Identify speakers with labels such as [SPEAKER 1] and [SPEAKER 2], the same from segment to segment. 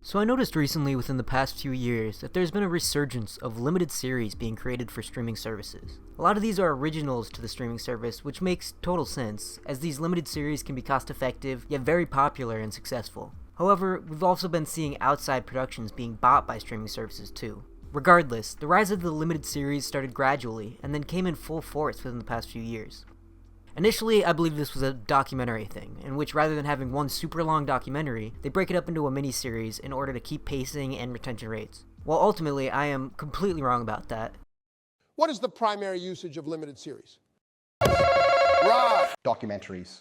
[SPEAKER 1] So I noticed recently within the past few years that there's been a resurgence of limited series being created for streaming services. A lot of these are originals to the streaming service, which makes total sense, as these limited series can be cost effective, yet very popular and successful. However, we've also been seeing outside productions being bought by streaming services too. Regardless, the rise of the limited series started gradually, and then came in full force within the past few years. Initially, I believe this was a documentary thing, in which rather than having one super long documentary, they break it up into a mini-series in order to keep pacing and retention rates. While ultimately, I am completely wrong about that.
[SPEAKER 2] What is the primary usage of limited series? Right.
[SPEAKER 3] Documentaries.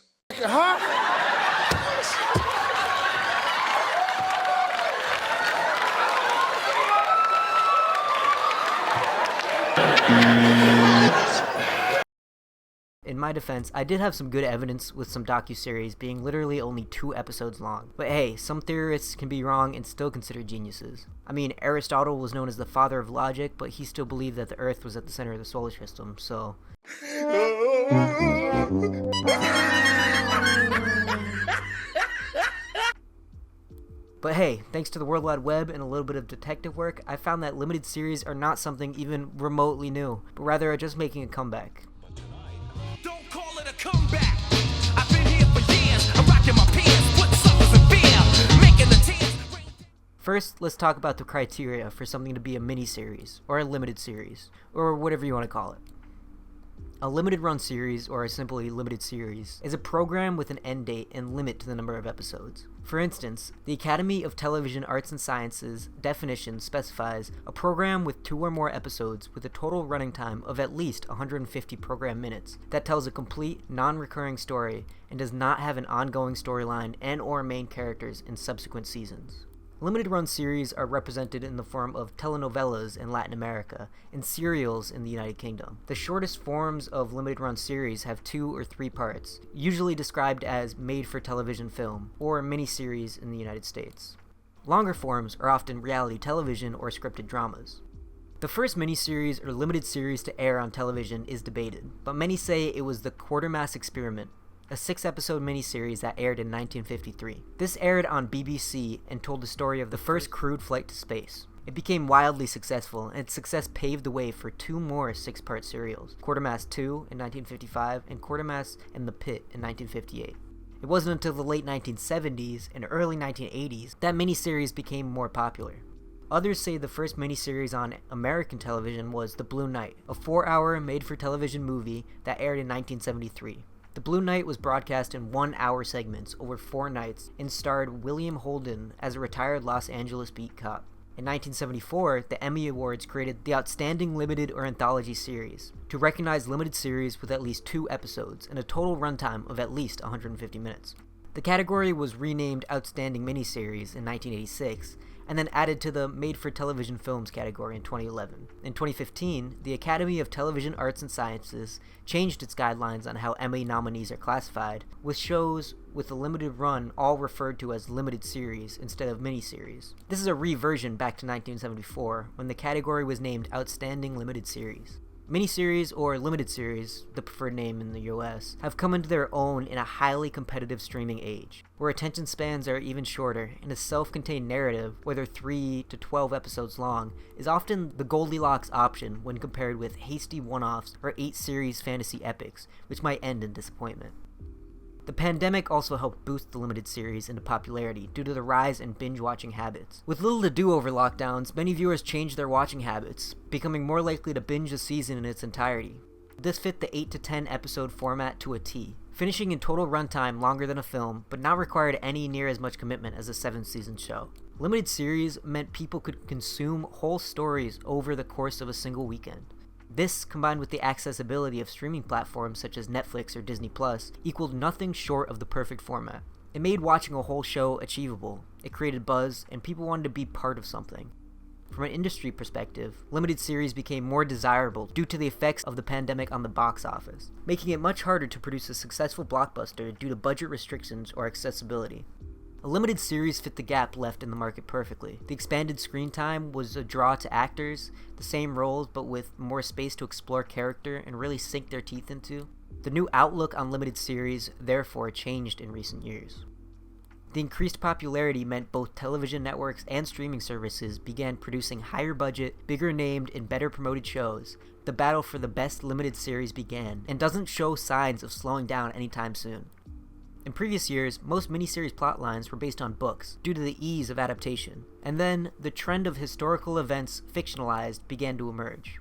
[SPEAKER 1] In my defense, I did have some good evidence with some docuseries being literally only 2 episodes long. But hey, some theorists can be wrong and still considered geniuses. I mean, Aristotle was known as the father of logic, but he still believed that the Earth was at the center of the solar system, so... But hey, thanks to the World Wide Web and a little bit of detective work, I found that limited series are not something even remotely new, but rather are just making a comeback.
[SPEAKER 4] Don't call it a comeback. I've been here for years. I'm rocking my pants, putting suckers in fear, making the tears.
[SPEAKER 1] First, let's talk about the criteria for something to be a mini-series, or a limited series, or whatever you want to call it. A limited run series, or a simply limited series, is a program with an end date and limit to the number of episodes. For instance, the Academy of Television Arts and Sciences definition specifies a program with 2 or more episodes with a total running time of at least 150 program minutes that tells a complete, non-recurring story and does not have an ongoing storyline and/or main characters in subsequent seasons. Limited run series are represented in the form of telenovelas in Latin America and serials in the United Kingdom. The shortest forms of limited run series have 2 or 3 parts, usually described as made-for-television film or miniseries in the United States. Longer forms are often reality television or scripted dramas. The first miniseries or limited series to air on television is debated, but many say it was the Quatermass Experiment, a 6-episode miniseries that aired in 1953. This aired on BBC and told the story of the first crewed flight to space. It became wildly successful, and its success paved the way for 2 more 6-part serials, Quatermass 2 in 1955 and Quatermass and the Pit in 1958. It wasn't until the late 1970s and early 1980s that miniseries became more popular. Others say the first miniseries on American television was The Blue Knight, a 4-hour made-for-television movie that aired in 1973. The Blue Knight was broadcast in 1-hour segments over 4 nights and starred William Holden as a retired Los Angeles beat cop. In 1974, the Emmy Awards created the Outstanding Limited or Anthology Series to recognize limited series with at least 2 episodes and a total runtime of at least 150 minutes. The category was renamed Outstanding Miniseries in 1986 and then added to the Made-for-Television Films category in 2011. In 2015, the Academy of Television Arts and Sciences changed its guidelines on how Emmy nominees are classified, with shows with a limited run all referred to as limited series instead of miniseries. This is a reversion back to 1974, when the category was named Outstanding Limited Series. Miniseries, or limited series, the preferred name in the US, have come into their own in a highly competitive streaming age, where attention spans are even shorter, and a self-contained narrative, whether 3 to 12 episodes long, is often the Goldilocks option when compared with hasty one-offs or 8-series fantasy epics, which might end in disappointment. The pandemic also helped boost the limited series into popularity due to the rise in binge-watching habits. With little to do over lockdowns, many viewers changed their watching habits, becoming more likely to binge a season in its entirety. This fit the 8 to 10 episode format to a T, finishing in total runtime longer than a film, but not required any near as much commitment as a 7-season show. Limited series meant people could consume whole stories over the course of a single weekend. This, combined with the accessibility of streaming platforms such as Netflix or Disney+, equaled nothing short of the perfect format. It made watching a whole show achievable, it created buzz, and people wanted to be part of something. From an industry perspective, limited series became more desirable due to the effects of the pandemic on the box office, making it much harder to produce a successful blockbuster due to budget restrictions or accessibility. A limited series fit the gap left in the market perfectly. The expanded screen time was a draw to actors, the same roles but with more space to explore character and really sink their teeth into. The new outlook on limited series therefore changed in recent years. The increased popularity meant both television networks and streaming services began producing higher budget, bigger named, and better promoted shows. The battle for the best limited series began, and doesn't show signs of slowing down anytime soon. In previous years, most miniseries plotlines were based on books, due to the ease of adaptation, and then the trend of historical events fictionalized began to emerge.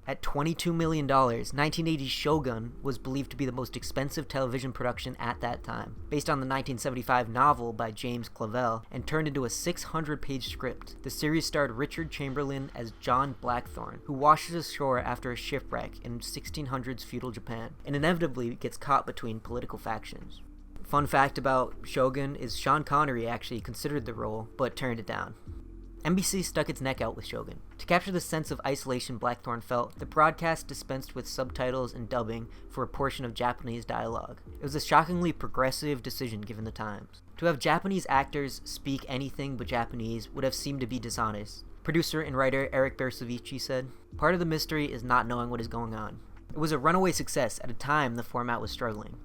[SPEAKER 1] At $22 million, 1980's Shogun was believed to be the most expensive television production at that time, based on the 1975 novel by James Clavell, and turned into a 600-page script. The series starred Richard Chamberlain as John Blackthorne, who washes ashore after a shipwreck in 1600s feudal Japan, and inevitably gets caught between political factions. Fun fact about Shogun is Sean Connery actually considered the role, but turned it down. NBC stuck its neck out with Shogun. To capture the sense of isolation Blackthorne felt, the broadcast dispensed with subtitles and dubbing for a portion of Japanese dialogue. It was a shockingly progressive decision given the times. To have Japanese actors speak anything but Japanese would have seemed to be dishonest. Producer and writer Eric Bersovici said, "Part of the mystery is not knowing what is going on." It was a runaway success at a time the format was struggling.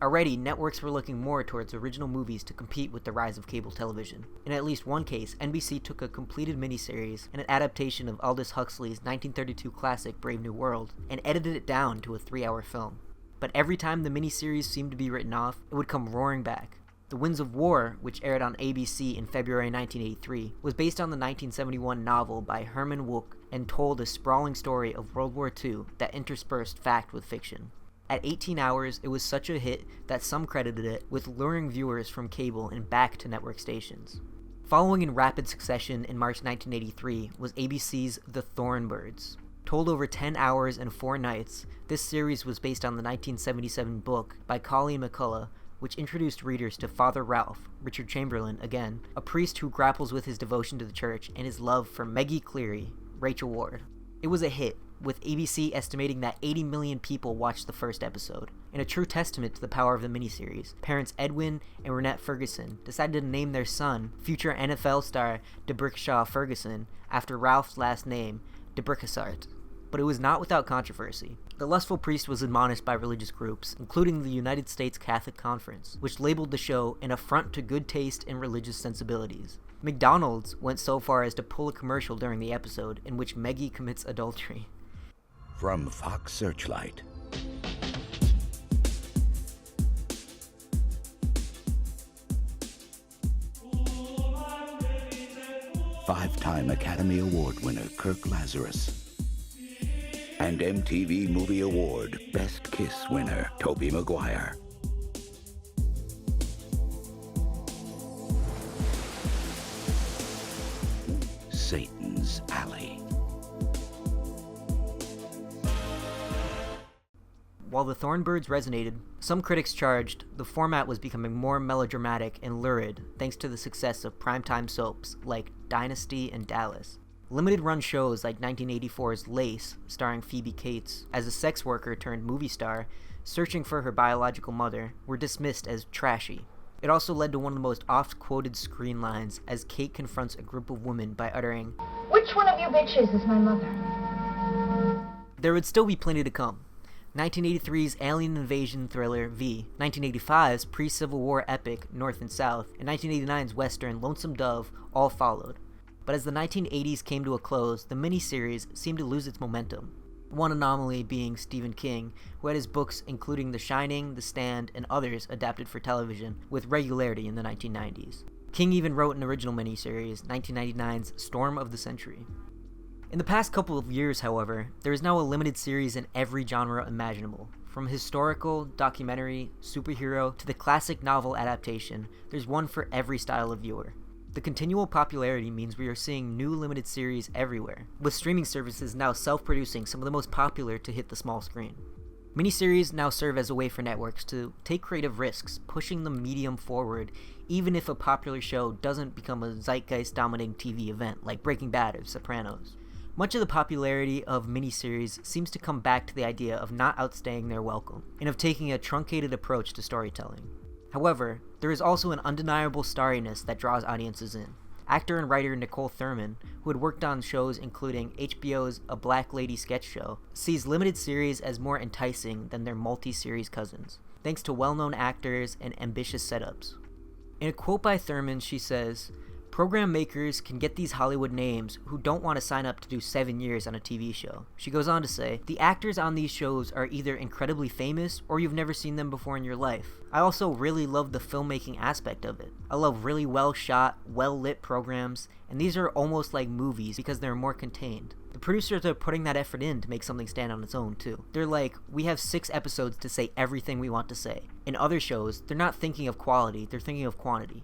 [SPEAKER 1] Already, networks were looking more towards original movies to compete with the rise of cable television. In at least one case, NBC took a completed miniseries and an adaptation of Aldous Huxley's 1932 classic Brave New World and edited it down to a 3-hour film. But every time the miniseries seemed to be written off, it would come roaring back. The Winds of War, which aired on ABC in February 1983, was based on the 1971 novel by Herman Wouk and told a sprawling story of World War II that interspersed fact with fiction. At 18 hours, it was such a hit that some credited it with luring viewers from cable and back to network stations. Following in rapid succession in March 1983 was ABC's The Thornbirds. Told over 10 hours and 4 nights, this series was based on the 1977 book by Colleen McCullough, which introduced readers to Father Ralph, Richard Chamberlain again, a priest who grapples with his devotion to the church and his love for Meggie Cleary, Rachel Ward. It was a hit, with ABC estimating that 80 million people watched the first episode. In a true testament to the power of the miniseries, parents Edwin and Renette Ferguson decided to name their son, future NFL star DeBrickshaw Ferguson, after Ralph's last name, DeBrickasart. But it was not without controversy. The lustful priest was admonished by religious groups, including the United States Catholic Conference, which labeled the show an affront to good taste and religious sensibilities. McDonald's went so far as to pull a commercial during the episode in which Meggie commits adultery.
[SPEAKER 3] From Fox Searchlight. Five-time Academy Award winner Kirk Lazarus. And MTV Movie Award Best Kiss winner Tobey Maguire. Satan's Alley.
[SPEAKER 1] While The Thornbirds resonated, some critics charged the format was becoming more melodramatic and lurid thanks to the success of primetime soaps like Dynasty and Dallas. Limited-run shows like 1984's Lace, starring Phoebe Cates, as a sex worker turned movie star searching for her biological mother, were dismissed as trashy. It also led to one of the most oft-quoted screen lines as Kate confronts a group of women by uttering,
[SPEAKER 5] "Which one of you bitches is my mother?"
[SPEAKER 1] There would still be plenty to come. 1983's alien invasion thriller V, 1985's pre-Civil War epic North and South, and 1989's western Lonesome Dove all followed. But as the 1980s came to a close, the miniseries seemed to lose its momentum. One anomaly being Stephen King, who had his books including The Shining, The Stand, and others adapted for television with regularity in the 1990s. King even wrote an original miniseries, 1999's Storm of the Century. In the past couple of years, however, there is now a limited series in every genre imaginable. From historical, documentary, superhero, to the classic novel adaptation, there's one for every style of viewer. The continual popularity means we are seeing new limited series everywhere, with streaming services now self-producing some of the most popular to hit the small screen. Miniseries now serve as a way for networks to take creative risks, pushing the medium forward, even if a popular show doesn't become a zeitgeist-dominating TV event like Breaking Bad or Sopranos. Much of the popularity of miniseries seems to come back to the idea of not outstaying their welcome, and of taking a truncated approach to storytelling. However, there is also an undeniable starriness that draws audiences in. Actor and writer Nicole Thurman, who had worked on shows including HBO's A Black Lady sketch show, sees limited series as more enticing than their multi-series cousins, thanks to well-known actors and ambitious setups. In a quote by Thurman, she says, "Program makers can get these Hollywood names who don't want to sign up to do 7 years on a TV show." She goes on to say, "The actors on these shows are either incredibly famous or you've never seen them before in your life. I also really love the filmmaking aspect of it. I love really well shot, well lit programs, and these are almost like movies because they're more contained." The producers are putting that effort in to make something stand on its own too. They're like, we have 6 episodes to say everything we want to say. In other shows, they're not thinking of quality, they're thinking of quantity.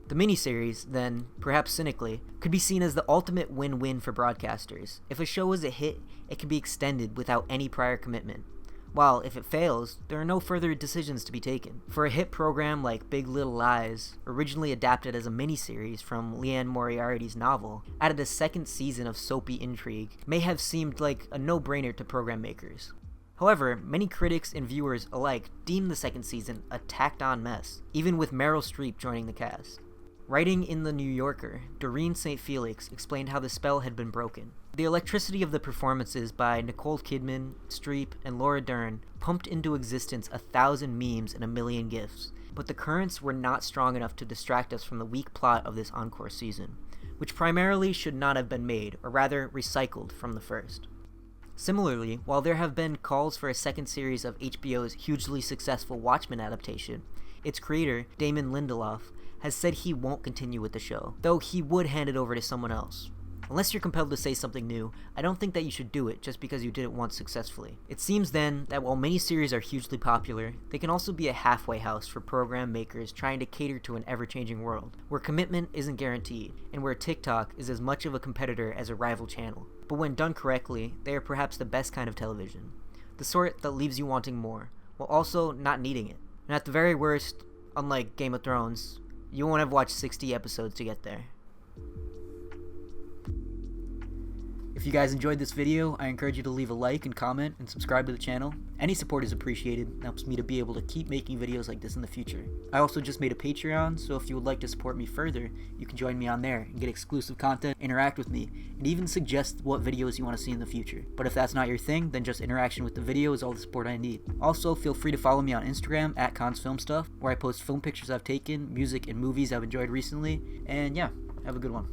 [SPEAKER 1] The miniseries, then, perhaps cynically, could be seen as the ultimate win-win for broadcasters. If a show is a hit, it can be extended without any prior commitment. While, if it fails, there are no further decisions to be taken. For a hit program like Big Little Lies, originally adapted as a miniseries from Liane Moriarty's novel, added a 2nd season of soapy intrigue, may have seemed like a no-brainer to program makers. However, many critics and viewers alike deemed the 2nd season a tacked-on mess, even with Meryl Streep joining the cast. Writing in The New Yorker, Doreen St. Felix explained how the spell had been broken. The electricity of the performances by Nicole Kidman, Streep, and Laura Dern pumped into existence 1,000 memes and 1,000,000 GIFs, but the currents were not strong enough to distract us from the weak plot of this encore season, which primarily should not have been made, or rather recycled from the first. Similarly, while there have been calls for a 2nd series of HBO's hugely successful Watchmen adaptation, its creator, Damon Lindelof, has said he won't continue with the show, though he would hand it over to someone else. Unless you're compelled to say something new, I don't think that you should do it just because you did it once successfully. It seems then that while miniseries are hugely popular, they can also be a halfway house for program makers trying to cater to an ever-changing world, where commitment isn't guaranteed, and where TikTok is as much of a competitor as a rival channel. But when done correctly, they are perhaps the best kind of television. The sort that leaves you wanting more, while also not needing it. And at the very worst, unlike Game of Thrones, you won't have watched 60 episodes to get there. If you guys enjoyed this video, I encourage you to leave a like and comment and subscribe to the channel. Any support is appreciated and helps me to be able to keep making videos like this in the future. I also just made a Patreon, so if you would like to support me further, you can join me on there and get exclusive content, interact with me, and even suggest what videos you want to see in the future. But if that's not your thing, then just interaction with the video is all the support I need. Also, feel free to follow me on Instagram at ConsFilmStuff, where I post film pictures I've taken, music, and movies I've enjoyed recently, and yeah, have a good one.